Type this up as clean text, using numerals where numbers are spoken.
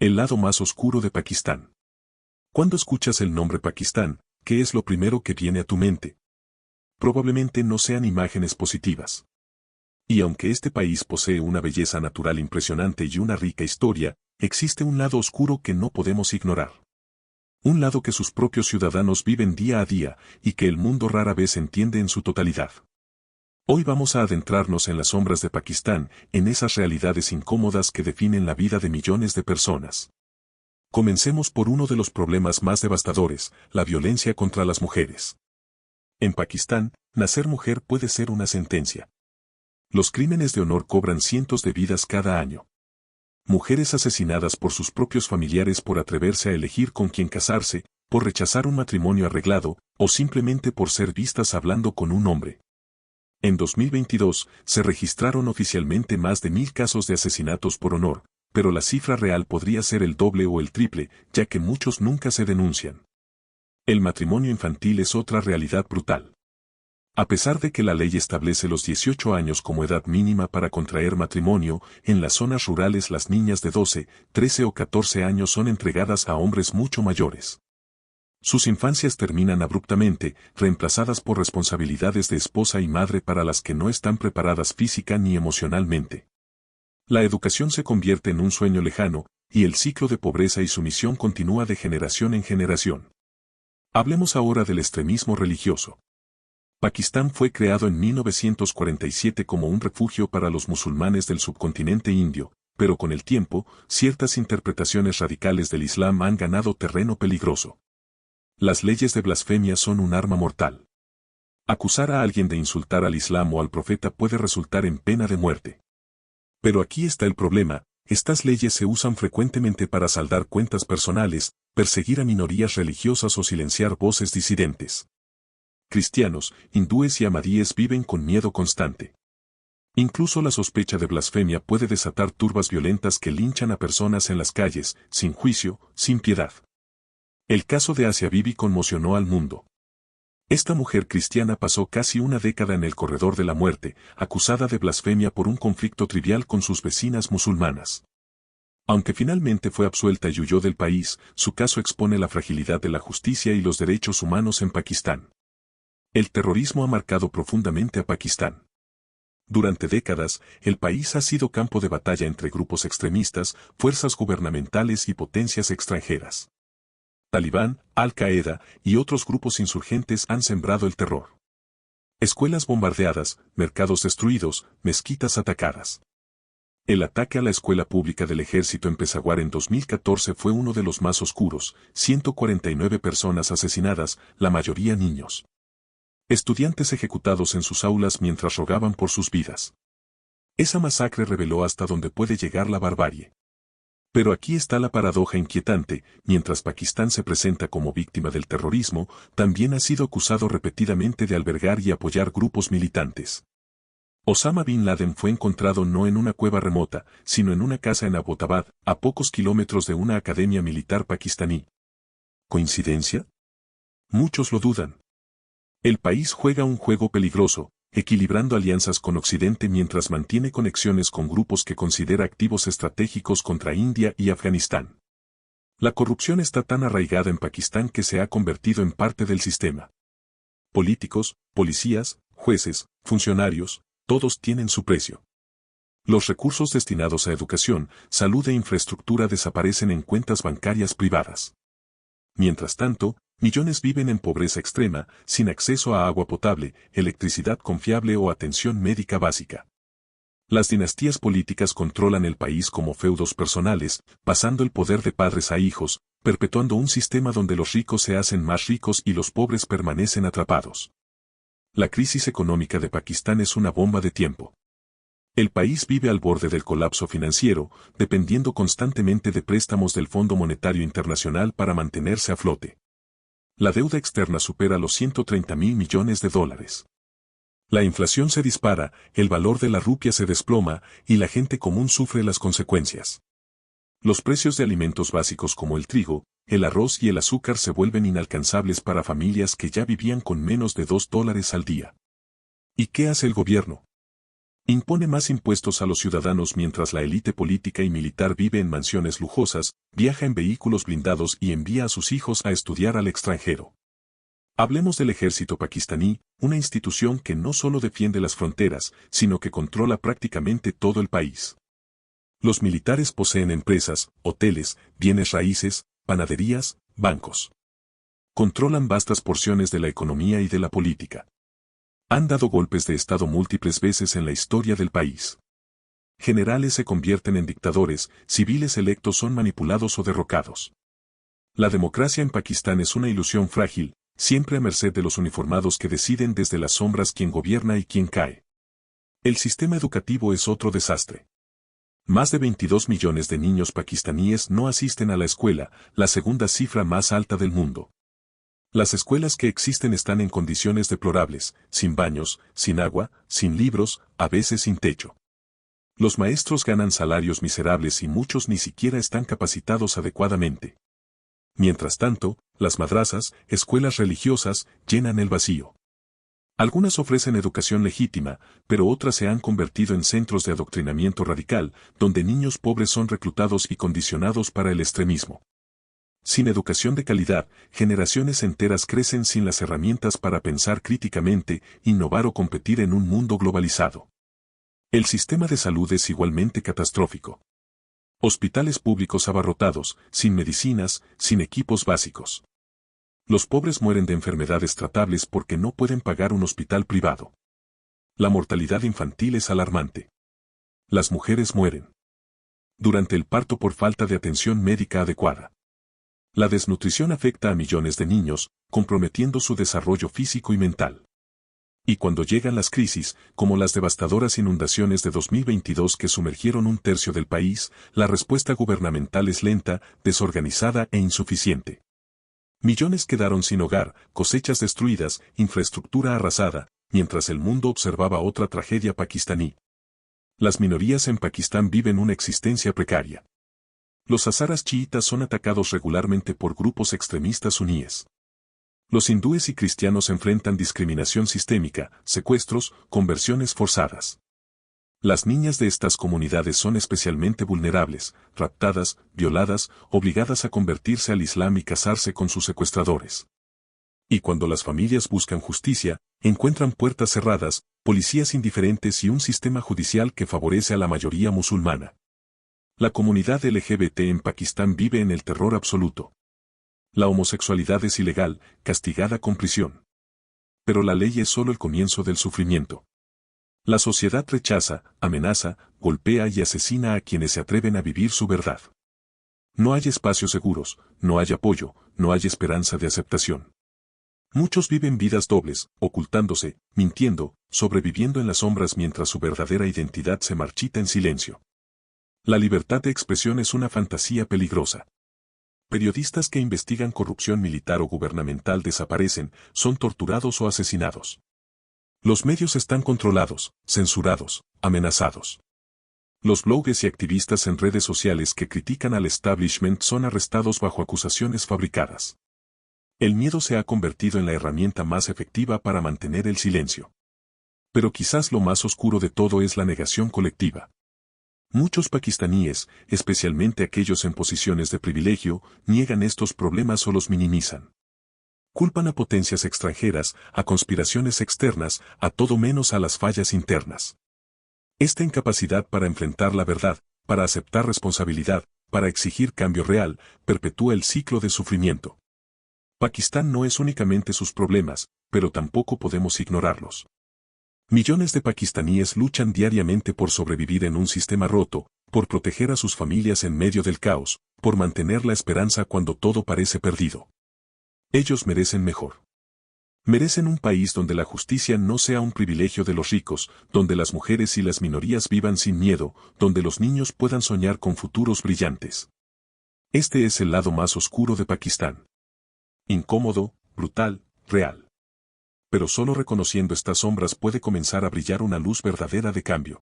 El lado más oscuro de Pakistán. Cuando escuchas el nombre Pakistán, ¿qué es lo primero que viene a tu mente? Probablemente no sean imágenes positivas. Y aunque este país posee una belleza natural impresionante y una rica historia, existe un lado oscuro que no podemos ignorar. Un lado que sus propios ciudadanos viven día a día y que el mundo rara vez entiende en su totalidad. Hoy vamos a adentrarnos en las sombras de Pakistán, en esas realidades incómodas que definen la vida de millones de personas. Comencemos por uno de los problemas más devastadores, la violencia contra las mujeres. En Pakistán, nacer mujer puede ser una sentencia. Los crímenes de honor cobran cientos de vidas cada año. Mujeres asesinadas por sus propios familiares por atreverse a elegir con quién casarse, por rechazar un matrimonio arreglado, o simplemente por ser vistas hablando con un hombre. En 2022, se registraron oficialmente más de 1000 casos de asesinatos por honor, pero la cifra real podría ser el doble o el triple, ya que muchos nunca se denuncian. El matrimonio infantil es otra realidad brutal. A pesar de que la ley establece los 18 años como edad mínima para contraer matrimonio, en las zonas rurales las niñas de 12, 13 o 14 años son entregadas a hombres mucho mayores. Sus infancias terminan abruptamente, reemplazadas por responsabilidades de esposa y madre para las que no están preparadas física ni emocionalmente. La educación se convierte en un sueño lejano, y el ciclo de pobreza y sumisión continúa de generación en generación. Hablemos ahora del extremismo religioso. Pakistán fue creado en 1947 como un refugio para los musulmanes del subcontinente indio, pero con el tiempo, ciertas interpretaciones radicales del Islam han ganado terreno peligroso. Las leyes de blasfemia son un arma mortal. Acusar a alguien de insultar al Islam o al profeta puede resultar en pena de muerte. Pero aquí está el problema, estas leyes se usan frecuentemente para saldar cuentas personales, perseguir a minorías religiosas o silenciar voces disidentes. Cristianos, hindúes y ahmadíes viven con miedo constante. Incluso la sospecha de blasfemia puede desatar turbas violentas que linchan a personas en las calles, sin juicio, sin piedad. El caso de Asia Bibi conmocionó al mundo. Esta mujer cristiana pasó casi una década en el corredor de la muerte, acusada de blasfemia por un conflicto trivial con sus vecinas musulmanas. Aunque finalmente fue absuelta y huyó del país, su caso expone la fragilidad de la justicia y los derechos humanos en Pakistán. El terrorismo ha marcado profundamente a Pakistán. Durante décadas, el país ha sido campo de batalla entre grupos extremistas, fuerzas gubernamentales y potencias extranjeras. Talibán, Al-Qaeda y otros grupos insurgentes han sembrado el terror. Escuelas bombardeadas, mercados destruidos, mezquitas atacadas. El ataque a la escuela pública del ejército en Peshawar en 2014 fue uno de los más oscuros, 149 personas asesinadas, la mayoría niños. Estudiantes ejecutados en sus aulas mientras rogaban por sus vidas. Esa masacre reveló hasta dónde puede llegar la barbarie. Pero aquí está la paradoja inquietante, mientras Pakistán se presenta como víctima del terrorismo, también ha sido acusado repetidamente de albergar y apoyar grupos militantes. Osama Bin Laden fue encontrado no en una cueva remota, sino en una casa en Abbottabad, a pocos kilómetros de una academia militar pakistaní. ¿Coincidencia? Muchos lo dudan. El país juega un juego peligroso, equilibrando alianzas con Occidente mientras mantiene conexiones con grupos que considera activos estratégicos contra India y Afganistán. La corrupción está tan arraigada en Pakistán que se ha convertido en parte del sistema. Políticos, policías, jueces, funcionarios, todos tienen su precio. Los recursos destinados a educación, salud e infraestructura desaparecen en cuentas bancarias privadas. Mientras tanto, millones viven en pobreza extrema, sin acceso a agua potable, electricidad confiable o atención médica básica. Las dinastías políticas controlan el país como feudos personales, pasando el poder de padres a hijos, perpetuando un sistema donde los ricos se hacen más ricos y los pobres permanecen atrapados. La crisis económica de Pakistán es una bomba de tiempo. El país vive al borde del colapso financiero, dependiendo constantemente de préstamos del Fondo Monetario Internacional para mantenerse a flote. La deuda externa supera los 130.000 millones de dólares. La inflación se dispara, el valor de la rupia se desploma, y la gente común sufre las consecuencias. Los precios de alimentos básicos como el trigo, el arroz y el azúcar se vuelven inalcanzables para familias que ya vivían con menos de $2 al día. ¿Y qué hace el gobierno? Impone más impuestos a los ciudadanos mientras la élite política y militar vive en mansiones lujosas, viaja en vehículos blindados y envía a sus hijos a estudiar al extranjero. Hablemos del ejército pakistaní, una institución que no solo defiende las fronteras, sino que controla prácticamente todo el país. Los militares poseen empresas, hoteles, bienes raíces, panaderías, bancos. Controlan vastas porciones de la economía y de la política. Han dado golpes de Estado múltiples veces en la historia del país. Generales se convierten en dictadores, civiles electos son manipulados o derrocados. La democracia en Pakistán es una ilusión frágil, siempre a merced de los uniformados que deciden desde las sombras quién gobierna y quién cae. El sistema educativo es otro desastre. Más de 22 millones de niños pakistaníes no asisten a la escuela, la segunda cifra más alta del mundo. Las escuelas que existen están en condiciones deplorables, sin baños, sin agua, sin libros, a veces sin techo. Los maestros ganan salarios miserables y muchos ni siquiera están capacitados adecuadamente. Mientras tanto, las madrasas, escuelas religiosas, llenan el vacío. Algunas ofrecen educación legítima, pero otras se han convertido en centros de adoctrinamiento radical, donde niños pobres son reclutados y condicionados para el extremismo. Sin educación de calidad, generaciones enteras crecen sin las herramientas para pensar críticamente, innovar o competir en un mundo globalizado. El sistema de salud es igualmente catastrófico. Hospitales públicos abarrotados, sin medicinas, sin equipos básicos. Los pobres mueren de enfermedades tratables porque no pueden pagar un hospital privado. La mortalidad infantil es alarmante. Las mujeres mueren durante el parto por falta de atención médica adecuada. La desnutrición afecta a millones de niños, comprometiendo su desarrollo físico y mental. Y cuando llegan las crisis, como las devastadoras inundaciones de 2022 que sumergieron un tercio del país, la respuesta gubernamental es lenta, desorganizada e insuficiente. Millones quedaron sin hogar, cosechas destruidas, infraestructura arrasada, mientras el mundo observaba otra tragedia pakistaní. Las minorías en Pakistán viven una existencia precaria. Los hazaras chiitas son atacados regularmente por grupos extremistas suníes. Los hindúes y cristianos enfrentan discriminación sistémica, secuestros, conversiones forzadas. Las niñas de estas comunidades son especialmente vulnerables, raptadas, violadas, obligadas a convertirse al Islam y casarse con sus secuestradores. Y cuando las familias buscan justicia, encuentran puertas cerradas, policías indiferentes y un sistema judicial que favorece a la mayoría musulmana. La comunidad LGBT en Pakistán vive en el terror absoluto. La homosexualidad es ilegal, castigada con prisión. Pero la ley es solo el comienzo del sufrimiento. La sociedad rechaza, amenaza, golpea y asesina a quienes se atreven a vivir su verdad. No hay espacios seguros, no hay apoyo, no hay esperanza de aceptación. Muchos viven vidas dobles, ocultándose, mintiendo, sobreviviendo en las sombras mientras su verdadera identidad se marchita en silencio. La libertad de expresión es una fantasía peligrosa. Periodistas que investigan corrupción militar o gubernamental desaparecen, son torturados o asesinados. Los medios están controlados, censurados, amenazados. Los bloggers y activistas en redes sociales que critican al establishment son arrestados bajo acusaciones fabricadas. El miedo se ha convertido en la herramienta más efectiva para mantener el silencio. Pero quizás lo más oscuro de todo es la negación colectiva. Muchos pakistaníes, especialmente aquellos en posiciones de privilegio, niegan estos problemas o los minimizan. Culpan a potencias extranjeras, a conspiraciones externas, a todo menos a las fallas internas. Esta incapacidad para enfrentar la verdad, para aceptar responsabilidad, para exigir cambio real, perpetúa el ciclo de sufrimiento. Pakistán no es únicamente sus problemas, pero tampoco podemos ignorarlos. Millones de pakistaníes luchan diariamente por sobrevivir en un sistema roto, por proteger a sus familias en medio del caos, por mantener la esperanza cuando todo parece perdido. Ellos merecen mejor. Merecen un país donde la justicia no sea un privilegio de los ricos, donde las mujeres y las minorías vivan sin miedo, donde los niños puedan soñar con futuros brillantes. Este es el lado más oscuro de Pakistán. Incómodo, brutal, real. Pero solo reconociendo estas sombras puede comenzar a brillar una luz verdadera de cambio.